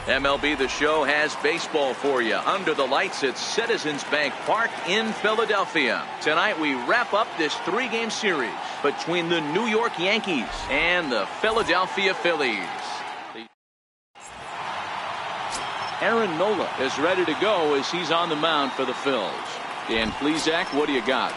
MLB The Show has baseball for you under the lights at Citizens Bank Park in Philadelphia. Tonight we wrap up this three-game series between the New York Yankees and the Philadelphia Phillies. Aaron Nola is ready to go as he's on the mound for the Phils. Dan Plesac, what do you got?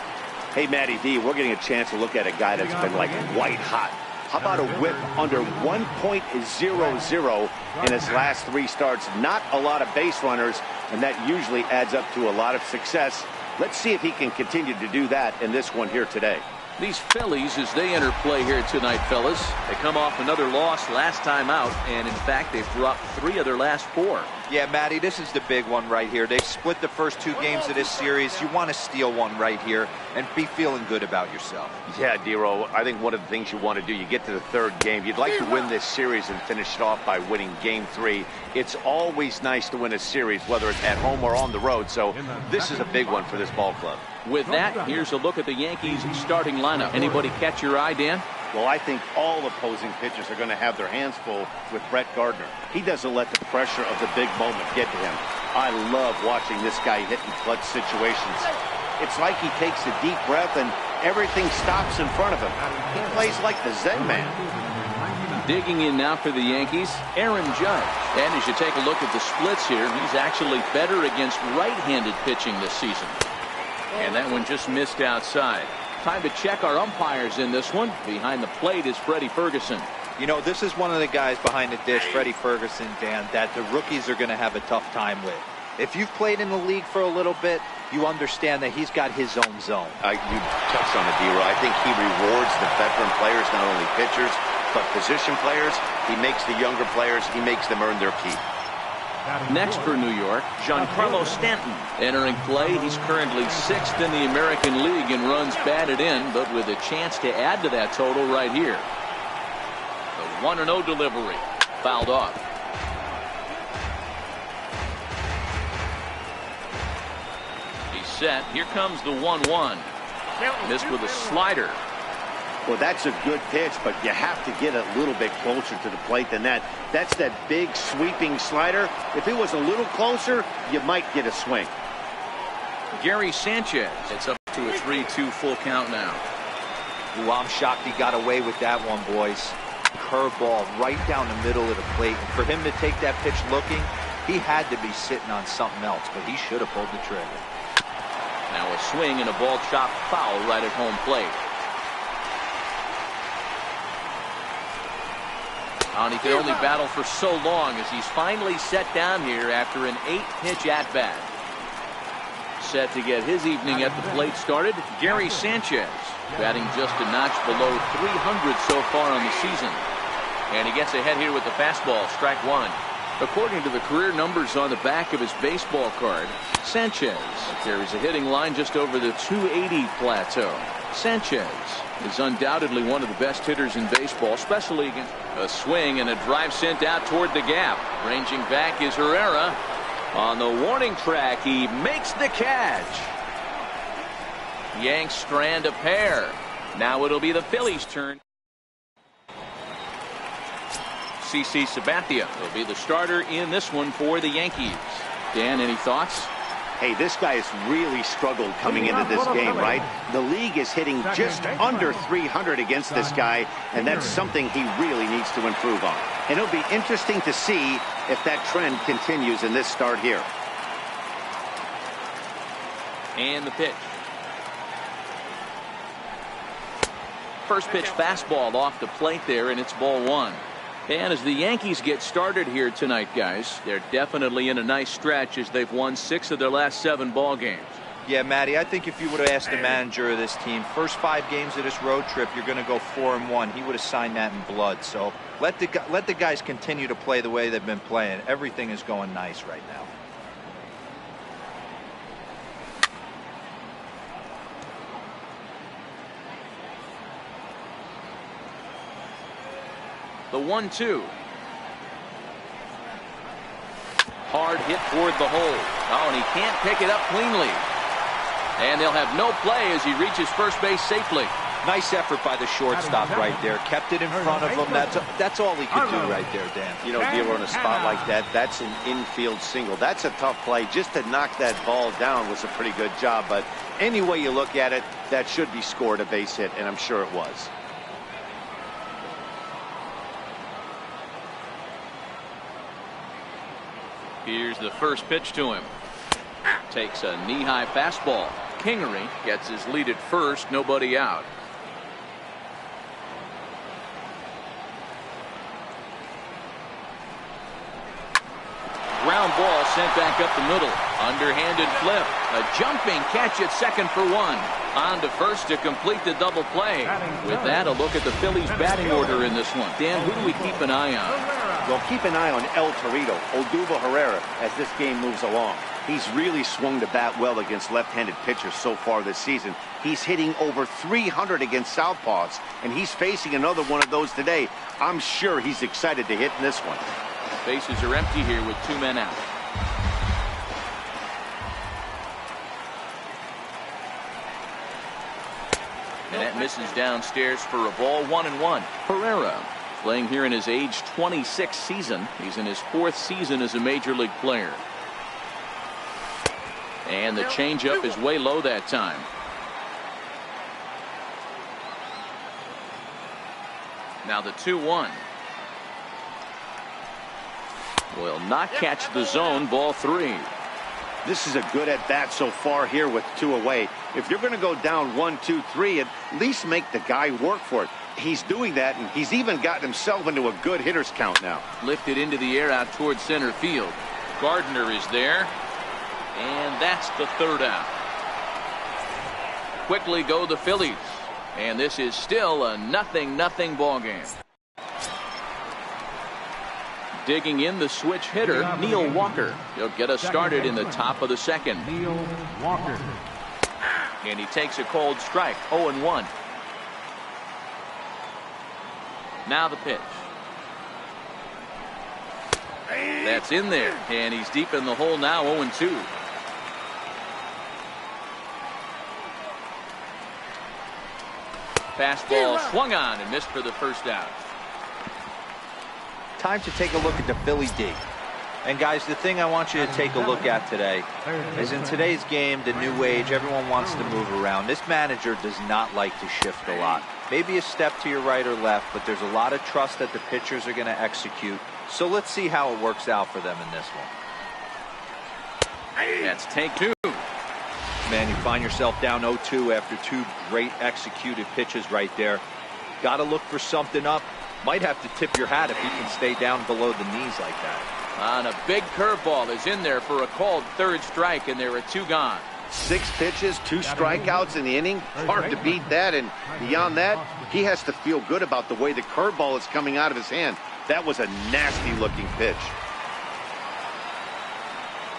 Hey, Matty D, we're getting a chance to look at a guy that's been like white hot. How about a whip under 1.00 in his last three starts? Not a lot of base runners, and that usually adds up to a lot of success. Let's see if he can continue to do that in this one here today. These Phillies, as they enter play here tonight, fellas, they come off another loss last time out, and in fact they've dropped 3 of their last 4. Yeah, Matty, this is the big one right here. They've split the first 2 games of this series. You want to steal one right here and be feeling good about yourself. Yeah, Dero, I think one of the things you want to do, you get to the 3rd game, you'd like to win this series and finish it off by winning game 3. It's always nice to win a series, whether it's at home or on the road, so this is a big one for this ball club. With that, here's a look at the Yankees starting lineup. Anybody catch your eye, Dan? Well, I think all opposing pitchers are going to have their hands full with Brett Gardner. He doesn't let the pressure of the big moment get to him. I love watching this guy hit in clutch situations. It's like he takes a deep breath and everything stops in front of him. He plays like the Zen man. Digging in now for the Yankees, Aaron Judge. And as you take a look at the splits here, he's actually better against right-handed pitching this season. And that one just missed outside. Time to check our umpires in this one. Behind the plate is Freddie Ferguson. You know, this is one of the guys behind the dish, Freddie Ferguson, Dan, that the rookies are going to have a tough time with. If you've played in the league for a little bit, you understand that he's got his own zone. You touched on it, D-Roy. I think he rewards the veteran players, not only pitchers, but position players. He makes the younger players, he makes them earn their keep. Next for New York, Giancarlo Stanton entering play. He's currently 6th in the American League in runs batted in, but with a chance to add to that total right here. The 1-0 delivery fouled off. He's set. Here comes the 1-1. Missed with a slider. Well, that's a good pitch, but you have to get a little bit closer to the plate than that. That's that big sweeping slider. If it was a little closer, you might get a swing. Gary Sanchez. It's up to a 3-2 full count now. Ooh, I'm shocked he got away with that one, boys. Curveball right down the middle of the plate. And for him to take that pitch looking, he had to be sitting on something else, but he should have pulled the trigger. Now a swing and a ball chopped foul right at home plate. And he could only battle for so long as he's finally set down here after an 8-pitch at-bat. Set to get his evening at the plate started, Gary Sanchez, batting just a notch below 300 so far on the season. And he gets ahead here with the fastball, strike 1. According to the career numbers on the back of his baseball card, Sanchez carries a hitting line just over the 280 plateau. Sanchez is undoubtedly one of the best hitters in baseball, especially against a swing and a drive sent out toward the gap. Ranging back is Herrera. On the warning track, he makes the catch. Yanks strand a pair. Now it'll be the Phillies' turn. CC Sabathia will be the starter in this one for the Yankees. Dan, any thoughts? Hey, this guy has really struggled coming into this game, right? The league is hitting just under 300 against this guy, and that's something he really needs to improve on. And it'll be interesting to see if that trend continues in this start here. And the pitch. First pitch fastball off the plate there, and it's ball 1. And as the Yankees get started here tonight, guys, they're definitely in a nice stretch as they've won 6 of their last 7 ball games. Yeah, Matty, I think if you would have asked the manager of this team, first 5 games of this road trip, you're going to go 4-1. He would have signed that in blood. So let the guys continue to play the way they've been playing. Everything is going nice right now. The 1-2. Hard hit toward the hole. Oh, and he can't pick it up cleanly. And they'll have no play as he reaches first base safely. Nice effort by the shortstop right there. Kept it in front of him. That's all he could do right there, Dan. You know, dealer in a spot like that, that's an infield single. That's a tough play. Just to knock that ball down was a pretty good job. But any way you look at it, that should be scored a base hit, and I'm sure it was. Here's the first pitch to him. Takes a knee-high fastball. Kingery gets his lead at first, nobody out. Ground ball sent back up the middle. Underhanded flip. A jumping catch at second for one. On to first to complete the double play. With that, a look at the Phillies batting order in this one. Dan, who do we keep an eye on? Well, keep an eye on El Torito, Odubel Herrera, as this game moves along. He's really swung the bat well against left-handed pitchers so far this season. He's hitting over 300 against southpaws, and he's facing another one of those today. I'm sure he's excited to hit in this one. Bases are empty here with 2 men out. And that misses downstairs for a ball. 1-1. Herrera playing here in his age 26 season. He's in his 4th season as a major league player. And the changeup is way low that time. Now the 2-1. Will not catch the zone. Ball 3. This is a good at-bat so far here with 2 away. If you're going to go down 1, 2, 3, at least make the guy work for it. He's doing that, and he's even gotten himself into a good hitter's count now. Lifted into the air out towards center field. Gardner is there. And that's the 3rd out. Quickly go the Phillies. And this is still a 0-0 ball game. Digging in the switch hitter, Neil Walker. He'll get us started in the top of the 2nd. Neil Walker. And he takes a cold strike. 0-1. Now the pitch. That's in there. And he's deep in the hole now. 0-2. Fastball swung on and missed for the first out. Time to take a look at the Philly D. And guys, the thing I want you to take a look at today is in today's game, the new age, everyone wants to move around. This manager does not like to shift a lot. Maybe a step to your right or left, but there's a lot of trust that the pitchers are going to execute. So let's see how it works out for them in this one. That's take 2. Man, you find yourself down 0-2 after 2 great executed pitches right there. Got to look for something up. Might have to tip your hat if he can stay down below the knees like that. On a big curveball is in there for a called 3rd strike, and there are 2 gone. 6 pitches, 2 strikeouts in the inning. Hard to beat that, and beyond that, he has to feel good about the way the curveball is coming out of his hand. That was a nasty-looking pitch.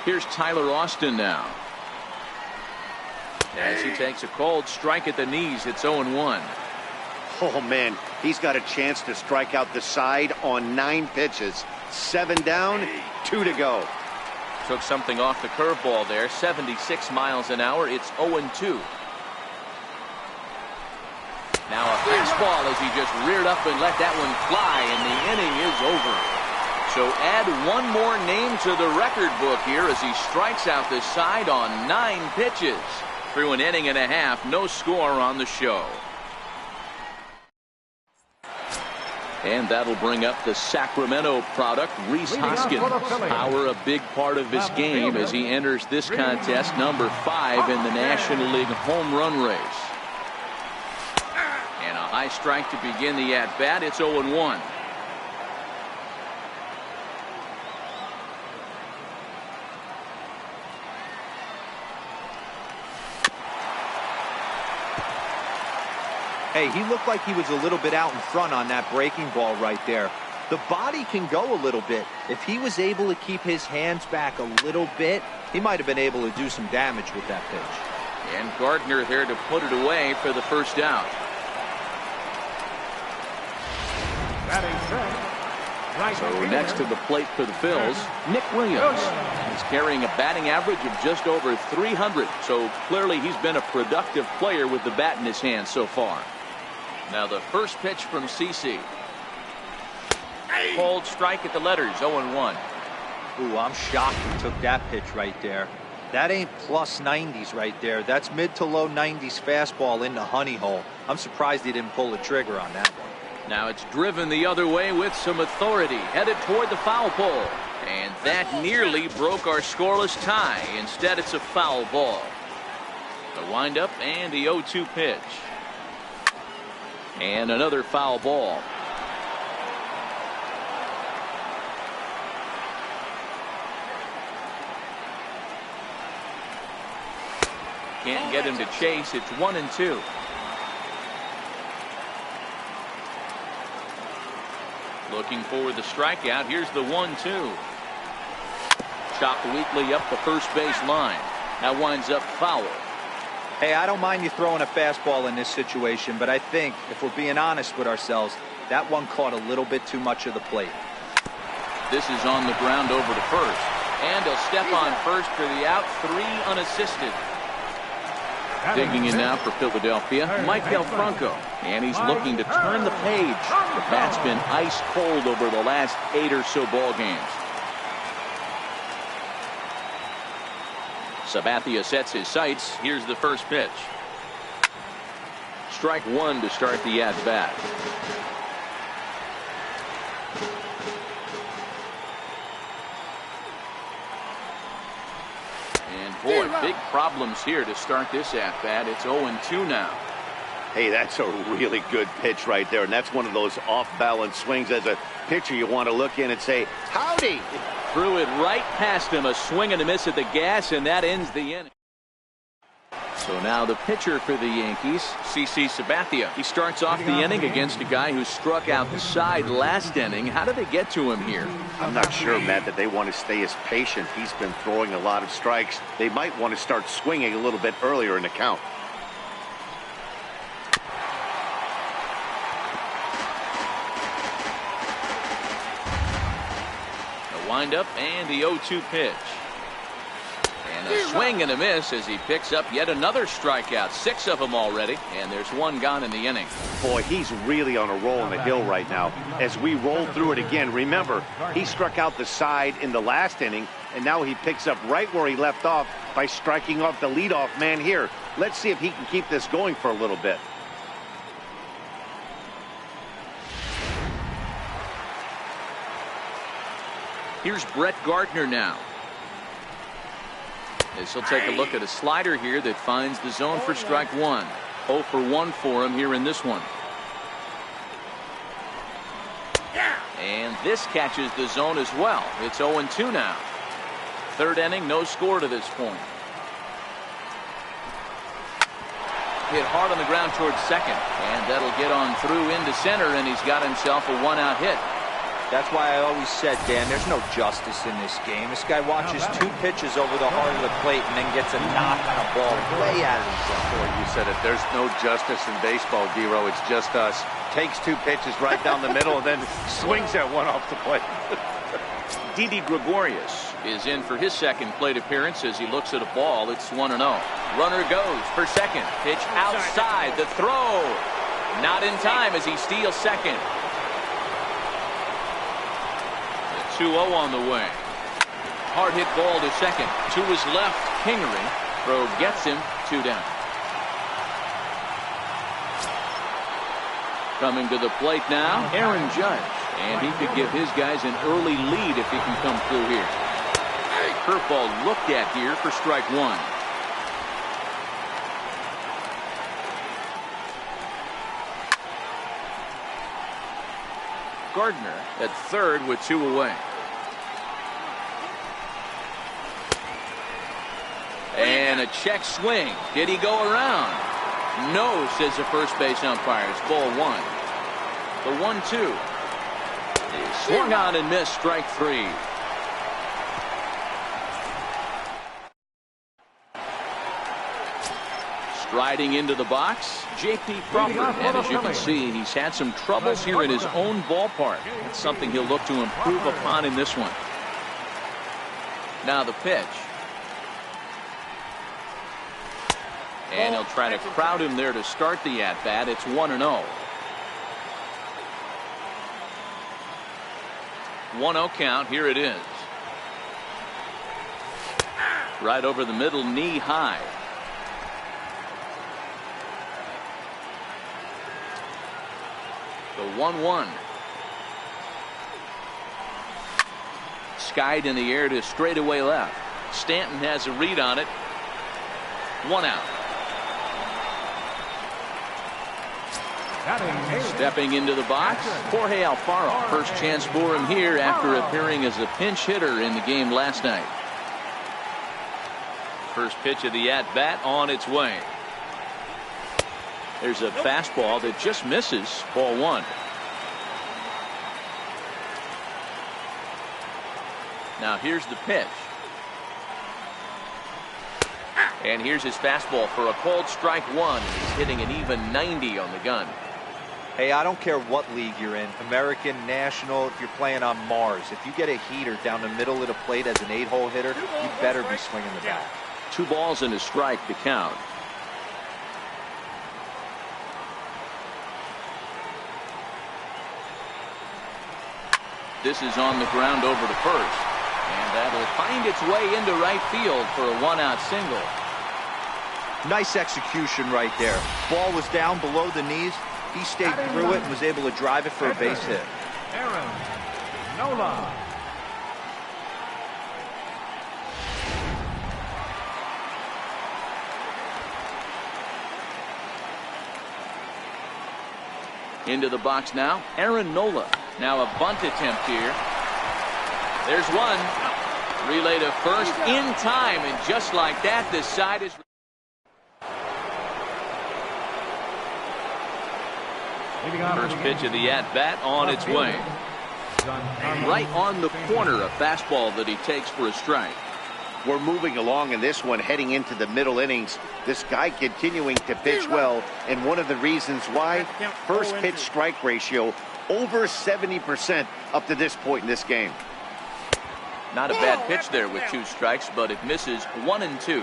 Here's Tyler Austin now. As he takes a cold strike at the knees, it's 0-1. Oh, man, he's got a chance to strike out the side on 9 pitches. 7 down, 2 to go. Took something off the curveball there. 76 miles an hour. It's 0-2. Now a fastball as he just reared up and let that one fly, and the inning is over. So add 1 more name to the record book here as he strikes out the side on 9 pitches. Through an inning and a half, no score on the show. And that'll bring up the Sacramento product, Rhys Hoskins. Power a big part of his game as he enters this contest, number 5 in the National League home run race. And a high strike to begin the at-bat. It's 0-1. Hey, he looked like he was a little bit out in front on that breaking ball right there. The body can go a little bit. If he was able to keep his hands back a little bit, he might have been able to do some damage with that pitch. And Gardner there to put it away for the first out. So next to the plate for the Phils, Nick Williams. He's carrying a batting average of just over 300. So clearly he's been a productive player with the bat in his hand so far. Now the first pitch from CC. Cold strike at the letters, 0-1. Ooh, I'm shocked he took that pitch right there. That ain't plus 90s right there. That's mid to low 90s fastball in the honey hole. I'm surprised he didn't pull the trigger on that one. Now it's driven the other way with some authority, headed toward the foul pole. And that nearly broke our scoreless tie. Instead, it's a foul ball. The windup and the 0-2 pitch. And another foul ball. Can't get him to chase. It's 1-2. Looking for the strikeout. Here's the 1-2. Chopped weakly up the first base line. That winds up foul. Hey, I don't mind you throwing a fastball in this situation, but I think if we're being honest with ourselves, that one caught a little bit too much of the plate. This is on the ground over to first. And he'll step on first for the out. 3 unassisted. Digging in now for Philadelphia, Maikel Franco. And he's looking to turn the page. The bat's been ice cold over the last 8 or so ball games. Sabathia sets his sights. Here's the first pitch. Strike 1 to start the at-bat. Boy, big problems here to start this at-bat. It's 0-2 now. Hey, that's a really good pitch right there. And that's one of those off-balance swings. As a pitcher, you want to look in and say, howdy. Threw it right past him. A swing and a miss at the gas, and that ends the inning. So now the pitcher for the Yankees, CC Sabathia. He starts off the inning against a guy who struck out the side last inning. How did they get to him here? I'm not sure, Matt, that they want to stay as patient. He's been throwing a lot of strikes. They might want to start swinging a little bit earlier in the count. The windup and the 0-2 pitch. And a swing and a miss as he picks up yet another strikeout. 6 of them already, and there's 1 gone in the inning. Boy, he's really on a roll on the hill right now. As we roll through it again, remember, he struck out the side in the last inning, and now he picks up right where he left off by striking off the leadoff man here. Let's see if he can keep this going for a little bit. Here's Brett Gardner now. As he'll take a look at a slider here that finds the zone for strike 1. 0 for 1 for him here in this one. And this catches the zone as well. It's 0-2 now. 3rd inning, no score to this point. Hit hard on the ground towards second. And that'll get on through into center, and he's got himself a 1-out hit. That's why I always said, Dan, there's no justice in this game. This guy watches 2 pitches over the heart of the plate and then gets a knock on a ball way out of his zone. Boy, you said it. There's no justice in baseball, Dero. It's just us. Takes 2 pitches right down the middle and then swings at one off the plate. Didi Gregorius is in for his 2nd plate appearance as he looks at a ball. It's 1-0. Runner goes for second. Pitch outside. The throw. Not in time as he steals second. 2-0 on the way. Hard hit ball to second. To his left, Kingery. Throw gets him. 2 down. Coming to the plate now, Aaron Judge. And he could give his guys an early lead if he can come through here. Curveball looked at here for strike 1. Gardner at 3rd with 2 away. And a check swing. Did he go around? No, says the first base umpire. It's ball 1. The 1-2. He swung on and missed. Strike 3. Striding into the box, J.P. Crawford. And as you can see, he's had some troubles here in his own ballpark. That's something he'll look to improve upon in this one. Now the pitch. And he'll try to crowd him there to start the at-bat. It's 1-0. 1-0 count. Here it is. Right over the middle, knee high. The 1-1. Skied in the air to straightaway left. Stanton has a read on it. 1 out. Stepping into the box, Jorge Alfaro. First chance for him here after appearing as a pinch hitter in the game last night. First pitch of the at-bat on its way. There's a fastball that just misses. Ball 1. Now here's the pitch. And here's his fastball for a called strike 1. He's hitting an even 90 on the gun. Hey, I don't care what league you're in, American, National, if you're playing on Mars. If you get a heater down the middle of the plate as an 8-hole hitter, you better be swinging the bat. 2 balls and a strike to count. This is on the ground over to first. And that'll find its way into right field for a 1-out single. Nice execution right there. Ball was down below the knees. He stayed through it and was able to drive it for a base hit. Aaron Nola. Into the box now, Aaron Nola. Now a bunt attempt here. There's one. Relay to first in time, and just like that, the side is. First pitch of the at-bat on its way. Right on the corner, a fastball that he takes for a strike. We're moving along in this one, heading into the middle innings. This guy continuing to pitch well, and one of the reasons why, first pitch strike ratio over 70% up to this point in this game. Not a bad pitch there with 2 strikes, but it misses 1 and 2.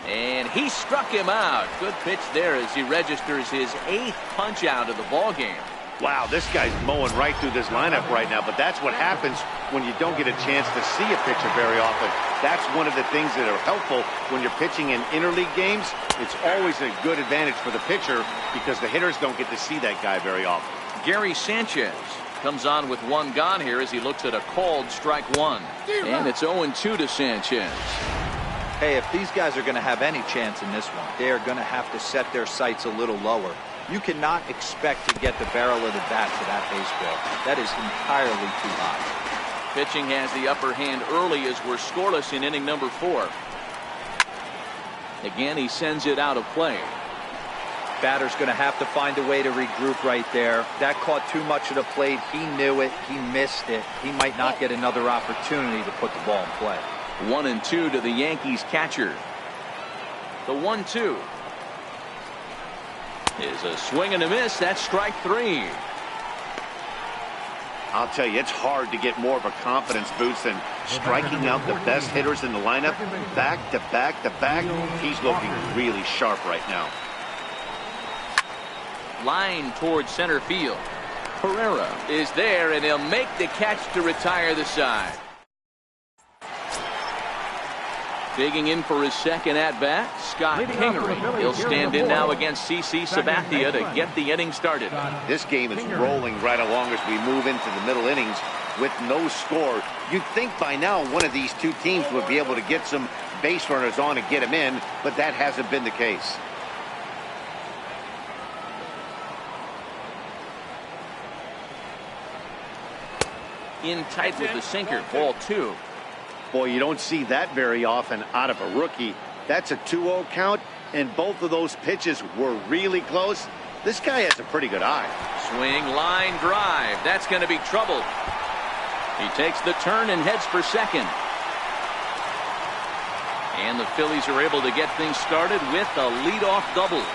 And he struck him out. Good pitch there as he registers his 8th punch out of the ball game. Wow, this guy's mowing right through this lineup right now, but that's what happens when you don't get a chance to see a pitcher very often. That's one of the things that are helpful when you're pitching in interleague games. It's always a good advantage for the pitcher because the hitters don't get to see that guy very often. Gary Sanchez comes on with 1 gone here as he looks at a called strike 1. And it's 0-2 to Sanchez. Hey, if these guys are going to have any chance in this one, they are going to have to set their sights a little lower. You cannot expect to get the barrel of the bat to that baseball. That is entirely too high. Pitching has the upper hand early as we're scoreless in inning number 4. Again, he sends it out of play. Batter's going to have to find a way to regroup right there. That caught too much of the plate. He knew it. He missed it. He might not get another opportunity to put the ball in play. 1-2 to the Yankees catcher. The 1-2 is a swing and a miss. That's strike 3. I'll tell you, it's hard to get more of a confidence boost than striking out the best hitters in the lineup back to back to back. He's looking really sharp right now. Line towards center field. Pereira is there, and he'll make the catch to retire the side. Digging in for his second at-bat, Scott Kingery. He'll stand in now against CC Sabathia to get the inning started. This game is rolling right along as we move into the middle innings with no score. You'd think by now one of these 2 teams would be able to get some base runners on and get them in, but that hasn't been the case. In tight with the sinker, ball 2. Boy, you don't see that very often out of a rookie. That's a 2-0 count, and both of those pitches were really close. This guy has a pretty good eye. Swing, line drive. That's going to be trouble. He takes the turn and heads for second. And the Phillies are able to get things started with a leadoff double.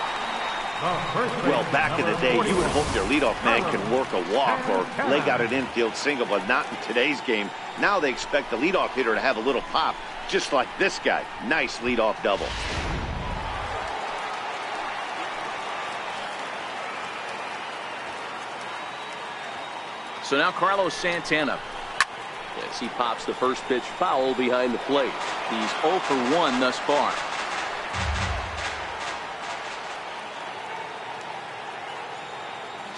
Well, back in the day, you would hope your leadoff man can work a walk or leg out an infield single, but not in today's game. Now they expect the leadoff hitter to have a little pop, just like this guy. Nice leadoff double. So now Carlos Santana, as he pops the first pitch foul behind the plate. He's 0 for 1 thus far.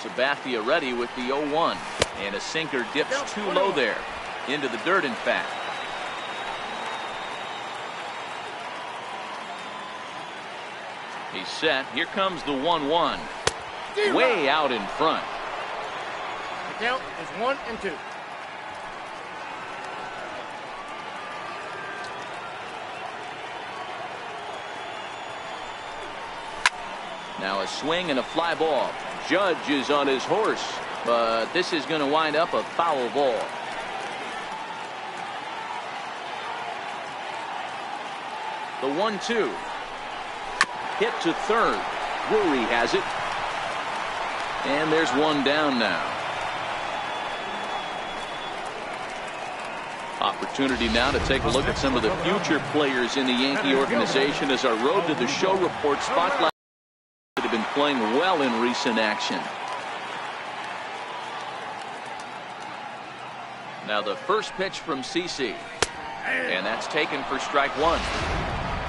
Sabathia ready with the 0-1, and a sinker dips too low there, into the dirt in fact. He's set. Here comes the 1-1. Way out in front. The count is 1-2. Now a swing and a fly ball. Judge is on his horse, but this is going to wind up a foul ball. The 1-2. Hit to third. Drury has it. And there's one down now. Opportunity now to take a look at some of the future players in the Yankee organization as our Road to the Show report spotlight that have been playing well in recent action. Now the first pitch from CeCe, and that's taken for strike one.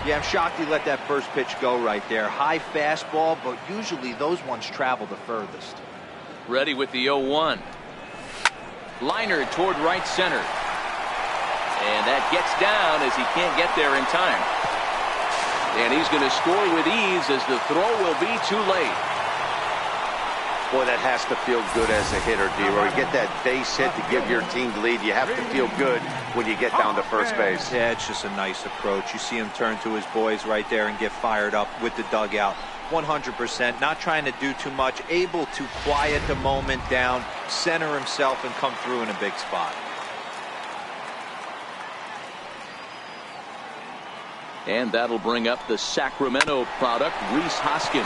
Yeah, I'm shocked he let that first pitch go right there. High fastball, but usually those ones travel the furthest. Ready with the 0-1. Liner toward right center. And that gets down as he can't get there in time. And he's going to score with ease as the throw will be too late. Boy, that has to feel good as a hitter, D-Roy. You get that base hit to give your team the lead. You have to feel good when you get down to first base. Yeah, it's just a nice approach. You see him turn to his boys right there and get fired up with the dugout. 100%, not trying to do too much, able to quiet the moment down, center himself, and come through in a big spot. And that'll bring up the Sacramento product, Rhys Hoskins.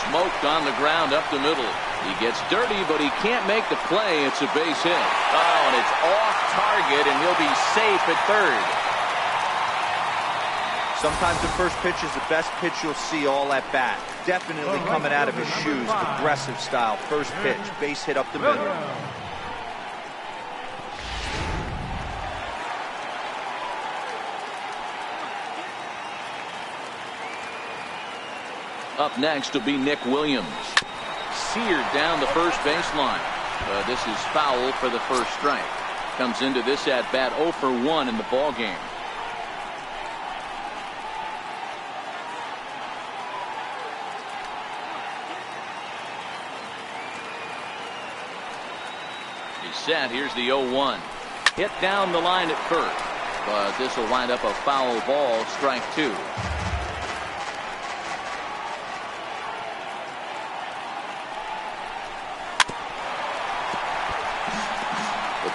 Smoked on the ground up the middle. He gets dirty, but he can't make the play. It's a base hit. Oh, and it's off target, and he'll be safe at third. Sometimes the first pitch is the best pitch you'll see all at bat. Definitely coming out of his shoes. Aggressive style. First pitch. Base hit up the middle. Up next will be Nick Williams. Seared down the first baseline. This is foul for the first strike. Comes into this at bat 0 for 1 in the ball game. He's set. Here's the 0-1. Hit down the line at first, but this will wind up a foul ball. Strike two.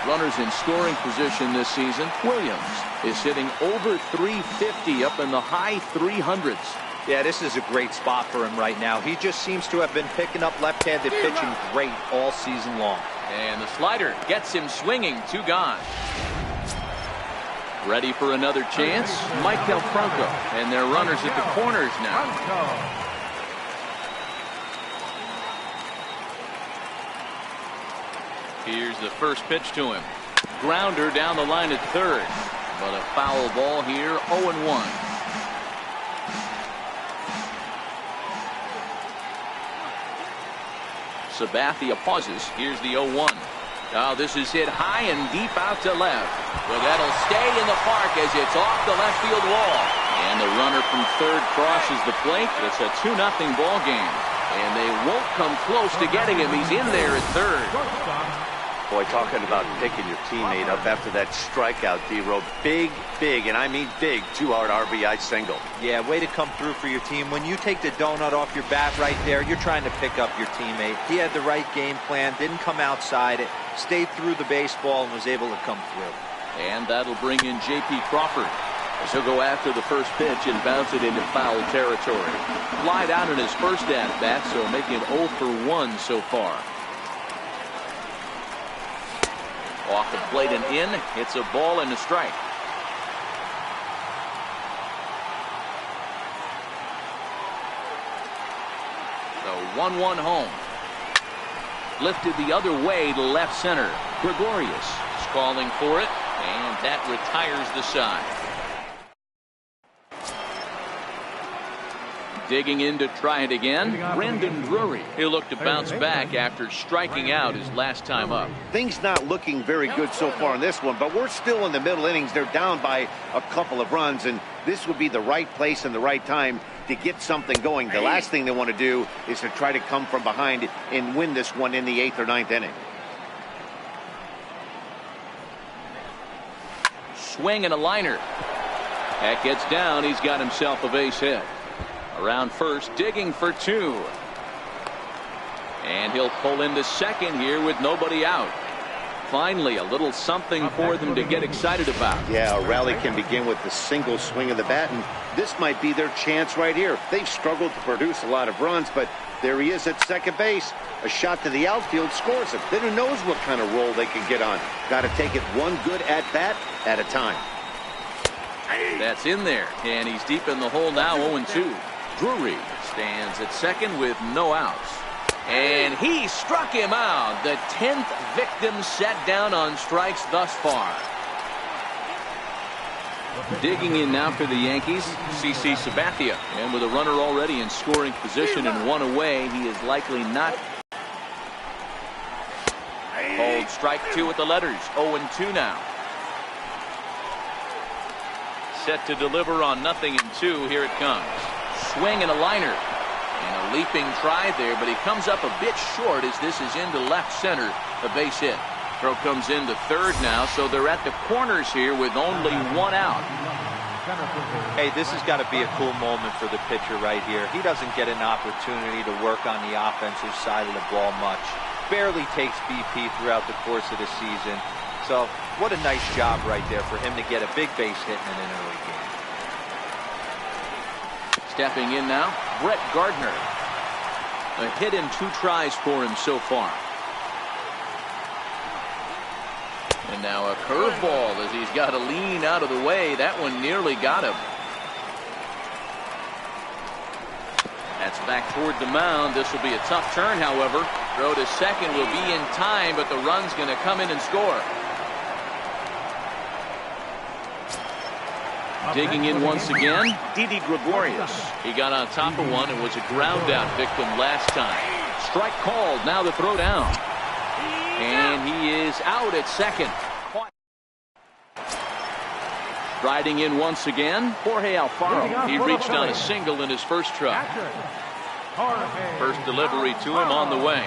Runners in scoring position this season. Williams is hitting over 350, up in the high 300s. Yeah, this is a great spot for him right now. He just seems to have been picking up left-handed pitching great all season long. And the slider gets him swinging. 2 gone. Ready for another chance. Maikel Franco, and their runners at the corners now. Here's the first pitch to him. Grounder down the line at third, but a foul ball here. 0-1. Sabathia pauses. Here's the 0-1. Now this is hit high and deep out to left, but that'll stay in the park as it's off the left field wall. And the runner from third crosses the plate. It's a 2-0 ball game, and they won't come close to getting him. He's in there at third. Boy, talking about picking your teammate up after that strikeout, D-Row. Big, and I mean big, 2-hard RBI single. Yeah, way to come through for your team. When you take the donut off your bat right there, you're trying to pick up your teammate. He had the right game plan, didn't come outside it, stayed through the baseball, and was able to come through. And that'll bring in J.P. Crawford, as he'll go after the first pitch and bounce it into foul territory. Fly down in his first at-bat, so making it 0 for 1 so far. Off the plate and in. It's a ball and a strike. The 1-1 home. lifted the other way to left center. Gregorius is calling for it, and that retires the side. Digging in to try it again, Brandon Drury. He'll look to bounce back after striking out his last time up. Things not looking very good so far in this one, but we're still in the middle innings. They're down by a couple of runs, and this would be the right place and the right time to get something going. The last thing they want to do is to try to come from behind and win this one in the 8th or 9th inning. Swing and a liner. That gets down. He's got himself a base hit. Around first, digging for 2. And he'll pull into second here with nobody out. Finally, a little something for them to get excited about. Yeah, a rally can begin with the single swing of the bat, and this might be their chance right here. They've struggled to produce a lot of runs, but there he is at second base. A shot to the outfield scores it. Then who knows what kind of roll they can get on. Got to take it one good at-bat at a time. That's in there, and he's deep in the hole now, 0-2. Drury stands at second with no outs. And he struck him out. The 10th victim set down on strikes thus far. Digging in now for the Yankees, CC Sabathia. And with a runner already in scoring position and one away, he is likely not. Called strike 2 with the letters. 0-2 now. Set to deliver on 0-2. Here it comes. Swing and a liner. And a leaping try there, but he comes up a bit short as this is into left center. A base hit. Throw comes into third now, so they're at the corners here with only 1 out. Hey, this has got to be a cool moment for the pitcher right here. He doesn't get an opportunity to work on the offensive side of the ball much. Barely takes BP throughout the course of the season. So what a nice job right there for him to get a big base hit in an early game. Stepping in now, Brett Gardner. A hit in 2 tries for him so far. And now a curveball as he's got to lean out of the way. That one nearly got him. That's back toward the mound. This will be a tough turn, however. Throw to second will be in time, but the run's going to come in and score. Digging in once again, Didi Gregorius. He got on top of one and was a ground out victim last time. Strike called. Now the throw down. And he is out at second. Riding in once again, Jorge Alfaro. He reached on a single in his first try. First delivery to him on the way.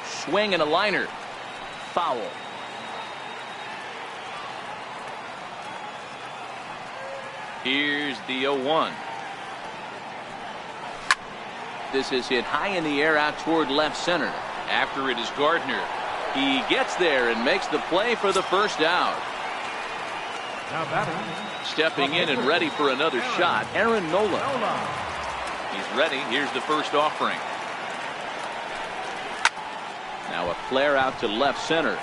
Swing and a liner. Foul. Here's the 0-1. This is hit high in the air out toward left center. After it is Gardner. He gets there and makes the play for the first out. Stepping in and ready for another shot, Aaron Nola. He's ready. Here's the first offering. Now a flare out to left center.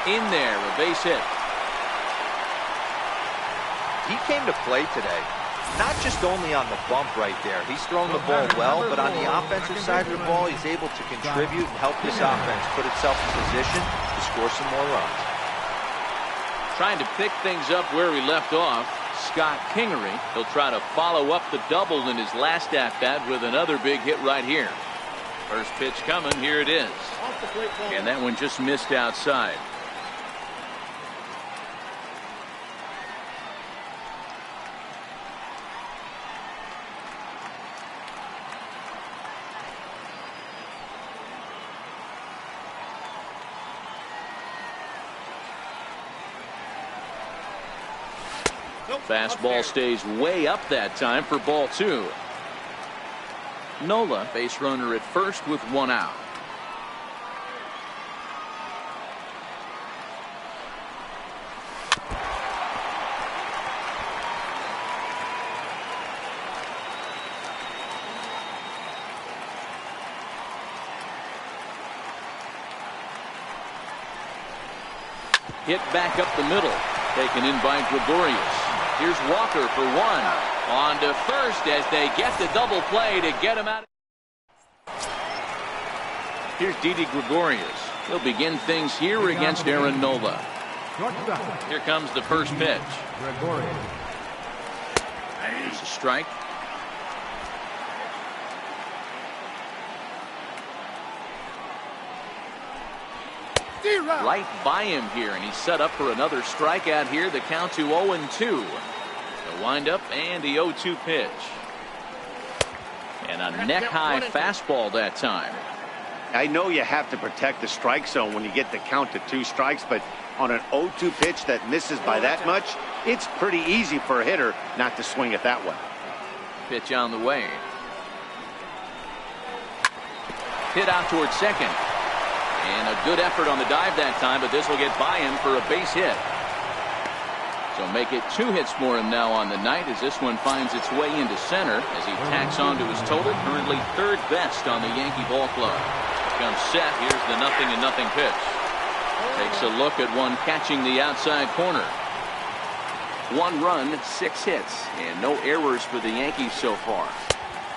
In there, a base hit. He came to play today, not just only on the bump right there. He's throwing the ball well, but on the offensive side of the ball, he's able to contribute and help this offense put itself in position to score some more runs. Trying to pick things up where he left off, Scott Kingery. He'll try to follow up the double in his last at-bat with another big hit right here. First pitch coming, here it is. And that one just missed outside. Fastball stays way up that time for ball 2. Nola, base runner at first with 1 out. Hit back up the middle. Taken in by Gregorius. Here's Walker for 1. On to first as they get the double play to get him out. Here's Didi Gregorius. He'll begin things here against Aaron Nola. Here comes the first pitch. It's a strike. Right by him here, and he's set up for another strikeout here. The count to 0-2. The windup and the 0-2 pitch. And a neck-high fastball that time. I know you have to protect the strike zone when you get the count to 2 strikes, but on an 0-2 pitch that misses by that much, it's pretty easy for a hitter not to swing at that one. Pitch on the way. Hit out towards second. And a good effort on the dive that time, but this will get by him for a base hit. So make it 2 hits for him now on the night as this one finds its way into center as he tacks on to his total, currently 3rd best on the Yankee ball club. Comes set. Here's the 0-0 pitch. Takes a look at one catching the outside corner. 1 run, 6 hits, and no errors for the Yankees so far.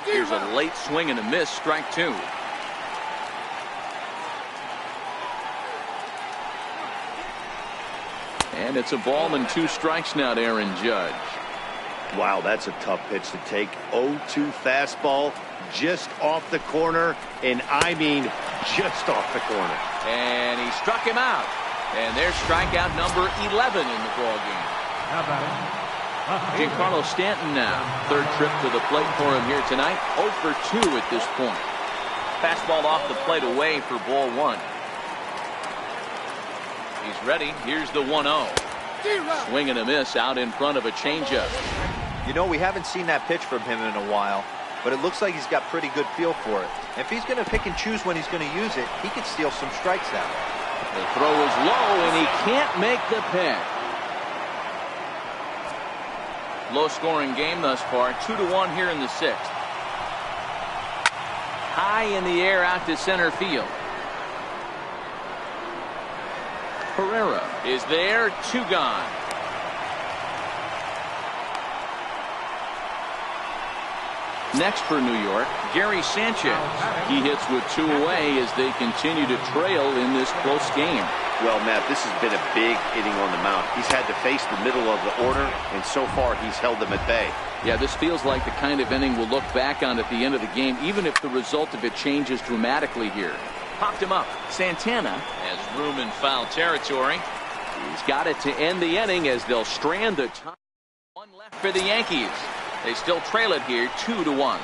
Here's a late swing and a miss, strike 2. And it's a ball and 2 strikes now to Aaron Judge. Wow, that's a tough pitch to take. 0-2 fastball just off the corner, and I mean just off the corner. And he struck him out. And there's strikeout number 11 in the ball game. Giancarlo Stanton now. 3rd trip to the plate for him here tonight. 0 for 2 at this point. Fastball off the plate away for ball 1. He's ready. Here's the 1-0. Swing and a miss out in front of a changeup. You know, we haven't seen that pitch from him in a while, but it looks like he's got pretty good feel for it. If he's going to pick and choose when he's going to use it, he could steal some strikes out. The throw is low, and he can't make the pick. Low-scoring game thus far. 2-1 here in the 6th. High in the air out to center field. Herrera is there, 2 gone. Next for New York, Gary Sanchez. He hits with 2 away as they continue to trail in this close game. Well, Matt, this has been a big inning on the mound. He's had to face the middle of the order, and so far he's held them at bay. Yeah, this feels like the kind of inning we'll look back on at the end of the game, even if the result of it changes dramatically here. Popped him up. Santana has room in foul territory. He's got it to end the inning as they'll strand the top. 1 left for the Yankees. They still trail it here 2-1.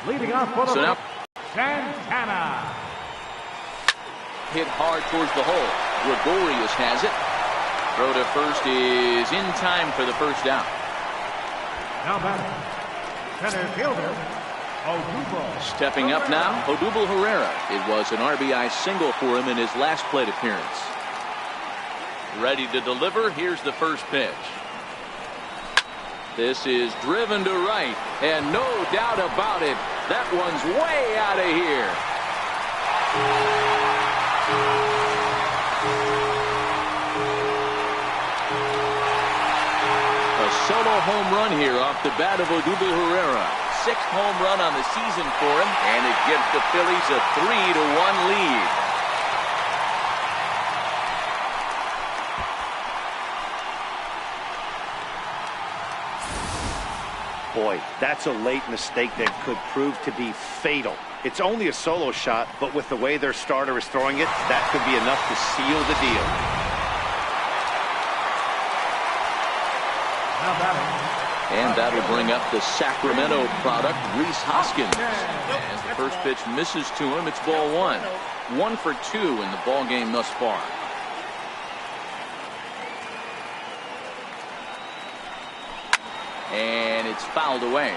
Leading off for the so now Santana. Hit hard towards the hole. Gregorius has it. Throw to first is in time for the first out. Now batting, center fielder, Odubel. Stepping up now, Odubel Herrera. It was an RBI single for him in his last plate appearance. Ready to deliver. Here's the first pitch. This is driven to right, and no doubt about it, that one's way out of here. A solo home run here off the bat of Odubel Herrera. 6th home run on the season for him, and it gives the Phillies a 3-1 lead. Boy, that's a late mistake that could prove to be fatal. It's only a solo shot, but with the way their starter is throwing it, that could be enough to seal the deal. And that'll bring up the Sacramento product, Rhys Hoskins. As the first pitch misses to him, it's ball 1. 1 for 2 in the ball game thus far. And it's fouled away.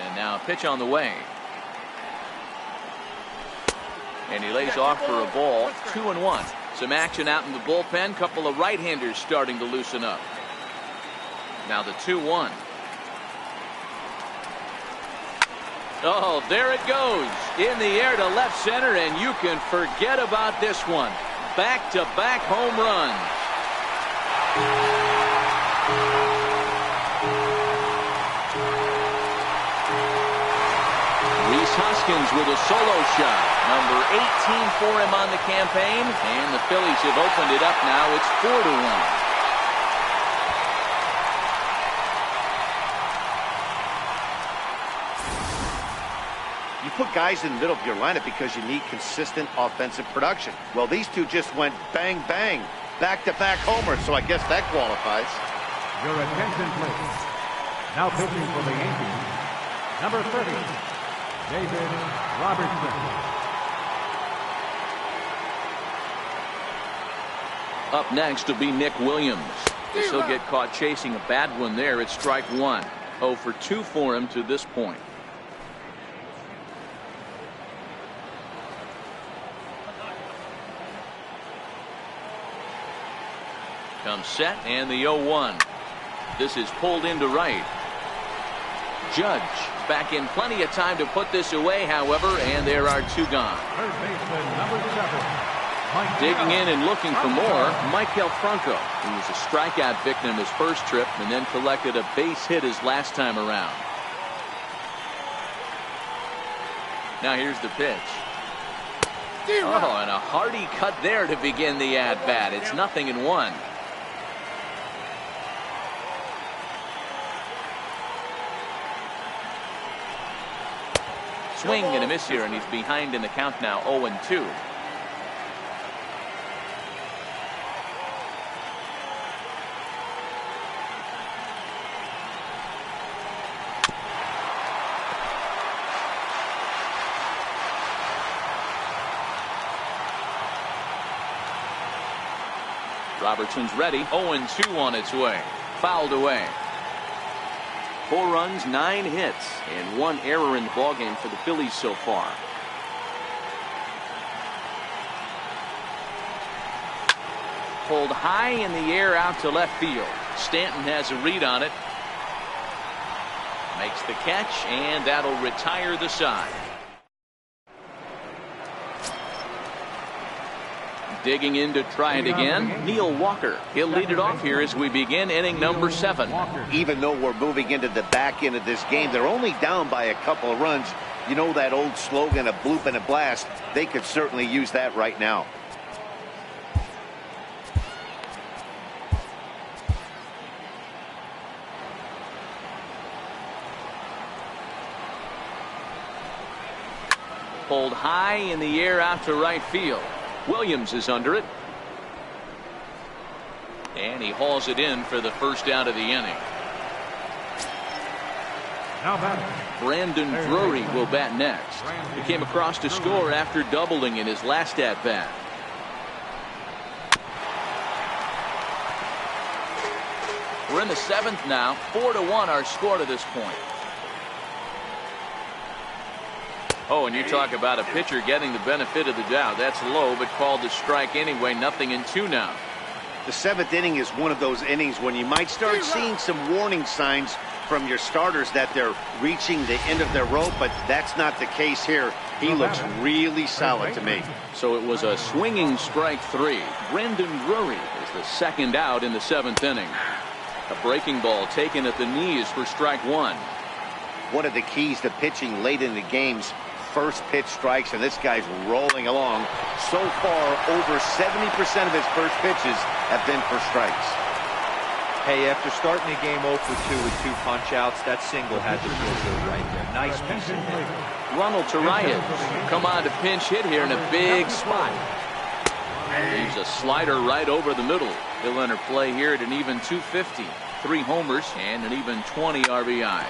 And now a pitch on the way. And he lays off for a ball. 2-1. Some action out in the bullpen. Couple of right-handers starting to loosen up. Now the 2-1. Oh, there it goes. In the air to left center, and you can forget about this one. Back-to-back home runs. Hoskins with a solo shot. Number 18 for him on the campaign. And the Phillies have opened it up now. It's 4-1. You put guys in the middle of your lineup because you need consistent offensive production. Well, these two just went bang, bang, back-to-back homers, so I guess that qualifies. Your attention, please. Now pitching for the Yankees, number 30, David Robertson. Up next will be Nick Williams. He'll get caught chasing a bad one there. It's strike one. 0 for 2 for him to this point. Comes set and the 0-1. This is pulled into right. Judge back in plenty of time to put this away, however, and there are 2 gone. Third baseman, number 7, Mike Digging in and looking for more, Michael Franco, who was a strikeout victim his first trip and then collected a base hit his last time around. Now here's the pitch. Oh, and a hearty cut there to begin the at-bat. It's 0-1. Swing and a miss here, and he's behind in the count now, 0-2. Robertson's ready. 0-2 on its way. Fouled away. 4 runs, 9 hits, and 1 error in the ballgame for the Phillies so far. Pulled high in the air out to left field. Stanton has a read on it. Makes the catch, and that'll retire the side. Digging in to try it again, Neil Walker. He'll lead it off here as we begin inning number 7. Even though we're moving into the back end of this game, they're only down by a couple of runs. You know that old slogan, a bloop and a blast. They could certainly use that right now. Pulled high in the air out to right field. Williams is under it. And he hauls it in for the first out of the inning. Now batting, Brandon Drury will bat next. He came across to score after doubling in his last at bat. We're in the 7th now. 4-1 our score to this point. Oh, and you talk about a pitcher getting the benefit of the doubt. That's low, but called a strike anyway. 0-2 now. The 7th inning is one of those innings when you might start seeing some warning signs from your starters that they're reaching the end of their rope, but that's not the case here. He looks really solid to me. So it was a swinging strike 3. Brandon Drury is the second out in the 7th inning. A breaking ball taken at the knees for strike 1. One of the keys to pitching late in the games, first pitch strikes, and this guy's rolling along. So far, over 70% of his first pitches have been for strikes. Hey, after starting the game 0 for 2 with 2 punch outs, that single had to feel good right there. Nice piece of hit. Ronald Torreyes come on to pinch hit here in a big spot. Leaves a slider right over the middle. He'll enter play here at an even 250. 3 homers and an even 20 RBI.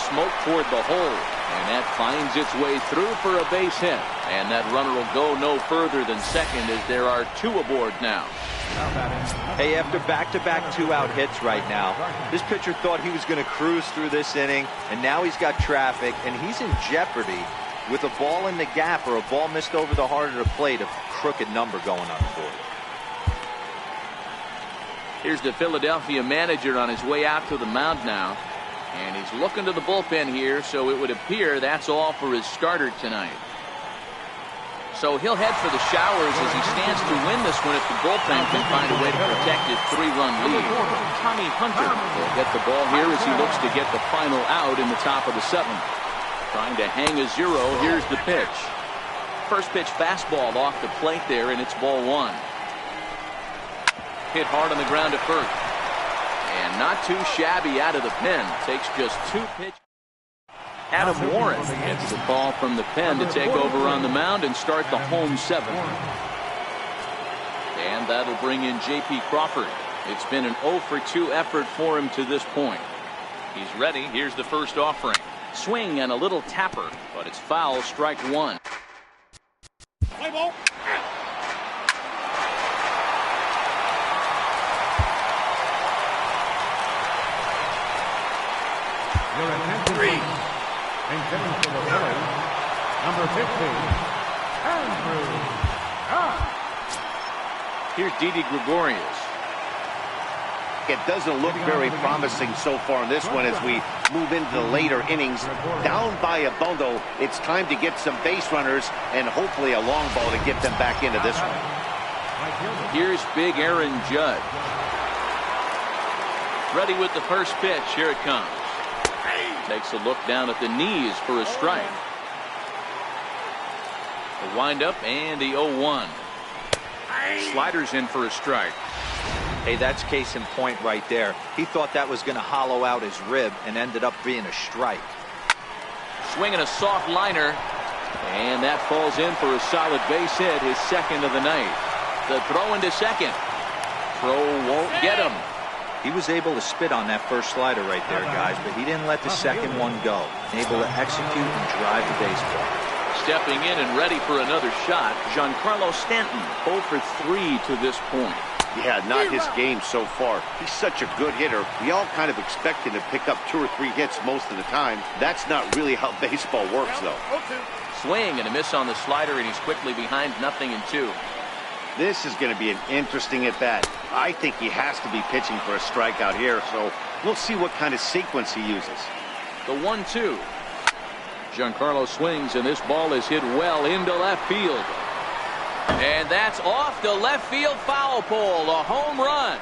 Smoke toward the hole, and that finds its way through for a base hit. And that runner will go no further than second as there are 2 aboard now. Hey, after back-to-back 2-out hits right now, this pitcher thought he was going to cruise through this inning, and now he's got traffic, and he's in jeopardy with a ball in the gap or a ball missed over the heart of the plate, a crooked number going on the board. Here's the Philadelphia manager on his way out to the mound now. And he's looking to the bullpen here, so it would appear that's all for his starter tonight. So he'll head for the showers as he stands to win this one if the bullpen can find a way to protect his 3-run lead. Tommy Hunter will get the ball here as he looks to get the final out in the top of the 7th. Trying to hang a 0. Here's the pitch. First pitch fastball off the plate there, and it's ball 1. Hit hard on the ground to first. And not too shabby out of the pen. Takes just 2 pitches. Adam Warren gets the ball from the pen to take over on the mound and start the home 7th. And that'll bring in J.P. Crawford. It's been an 0 for 2 effort for him to this point. He's ready. Here's the first offering. Swing and a little tapper, but it's foul. Strike 1. Play ball. Your attention, please. And coming for the Phillies, number 15, Andrew. Here's Didi Gregorius. It doesn't look very promising so far in this one as we move into the later innings. Down by a bundle, it's time to get some base runners and hopefully a long ball to get them back into this one. Here's big Aaron Judge. Ready with the first pitch. Here it comes. Takes a look down at the knees for a strike. The windup and the 0-1. Sliders in for a strike. Hey, that's case in point right there. He thought that was going to hollow out his rib and ended up being a strike. Swinging a soft liner. And that falls in for a solid base hit, his 2nd of the night. The throw into second. Throw won't get him. He was able to spit on that first slider right there, guys, but he didn't let the second one go. Able to execute and drive the baseball. Stepping in and ready for another shot, Giancarlo Stanton, 0 for 3 to this point. Yeah, not his game so far. He's such a good hitter. We all kind of expect him to pick up 2 or 3 hits most of the time. That's not really how baseball works, though. Swing and a miss on the slider, and he's quickly behind 0-2. This is going to be an interesting at-bat. I think he has to be pitching for a strikeout here, so we'll see what kind of sequence he uses. The 1-2. Giancarlo swings, and this ball is hit well into left field. And that's off the left field foul pole, a home run.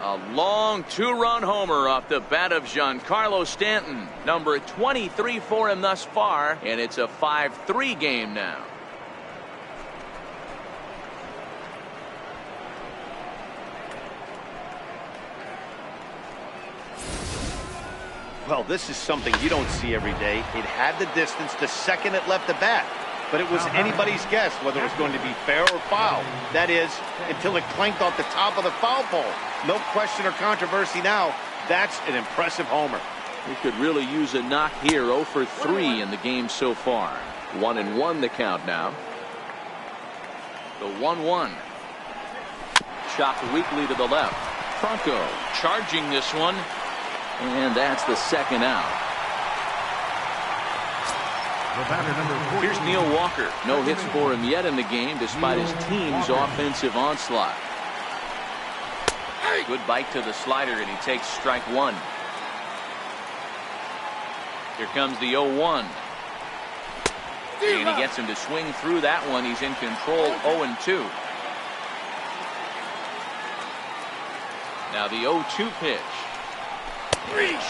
A long 2-run homer off the bat of Giancarlo Stanton. Number 23 for him thus far, and it's a 5-3 game now. Well, this is something you don't see every day. It had the distance to second it left the bat. But it was anybody's guess whether it was going to be fair or foul. That is, until it clanked off the top of the foul pole. No question or controversy now. That's an impressive homer. He could really use a knock here. 0 for 3 in the game so far. 1-1 the count now. The 1-1. Chopped weakly to the left. Franco charging this one. And that's the 2nd out. Here's Neil Walker. No hits for him yet in the game despite his team's offensive onslaught. Good bite to the slider, and he takes strike 1. Here comes the 0-1. And he gets him to swing through that one. He's in control. 0-2. Now the 0-2 pitch.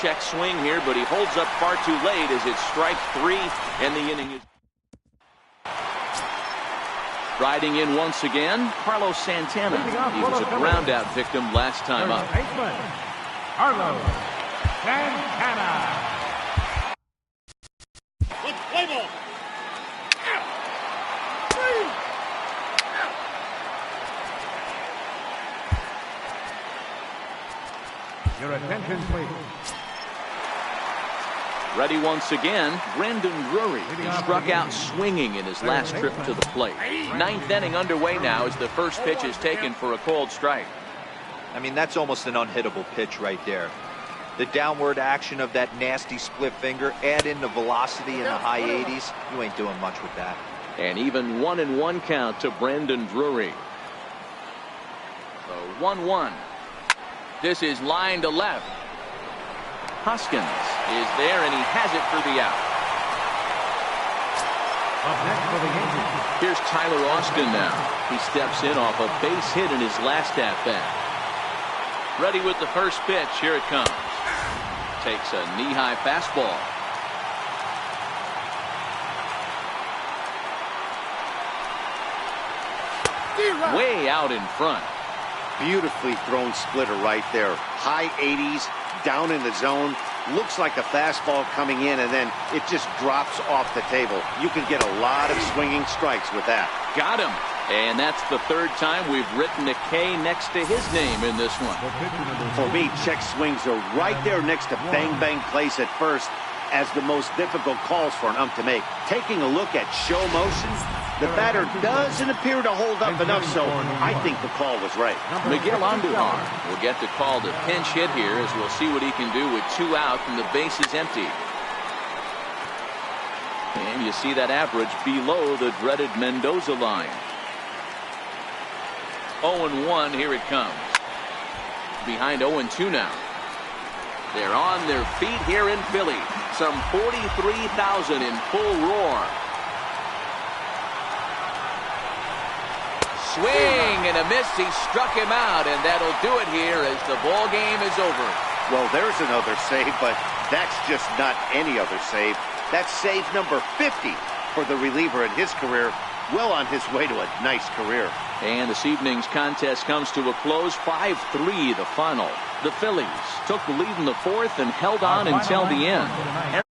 Check swing here, but he holds up far too late as it's strike 3, and the inning is. Riding in once again, Carlos Santana. He was a ground out victim last time up. Carlos Santana. Let's play ball. Your attention, please. Ready once again, Brandon Drury. He struck out swinging in his last trip to the plate. 9th inning underway now as the first pitch is taken for a called strike. I mean, that's almost an unhittable pitch right there. The downward action of that nasty split finger, add in the velocity in the high 80s, you ain't doing much with that. And even 1-1 count to Brandon Drury. So 1-1. This is line to left. Hoskins is there, and he has it for the out. Up next for the Yankees. Here's Tyler Austin now. He steps in off a base hit in his last at-bat. Ready with the first pitch. Here it comes. Takes a knee-high fastball. Way out in front. Beautifully thrown splitter right there. High 80s, down in the zone. Looks like a fastball coming in, and then it just drops off the table. You can get a lot of swinging strikes with that. Got him. And that's the third time we've written a K next to his name in this one. For me, check swings are right there next to bang bang plays at first as the most difficult calls for an ump to make. Taking a look at show motion, the batter doesn't appear to hold up enough, so I think the call was right. Miguel Andujar will get to call the pinch hit here, as we'll see what he can do with 2 out and the base is empty. And you see that average below the dreaded Mendoza line. 0-1, here it comes. Behind 0-2 now. They're on their feet here in Philly. Some 43,000 in full roar. Swing and a miss. He struck him out, and that'll do it here as the ball game is over. Well, there's another save, but that's just not any other save. That's save number 50 for the reliever in his career. Well on his way to a nice career. And this evening's contest comes to a close. 5-3 the final. The Phillies took the lead in the fourth and held on until the end.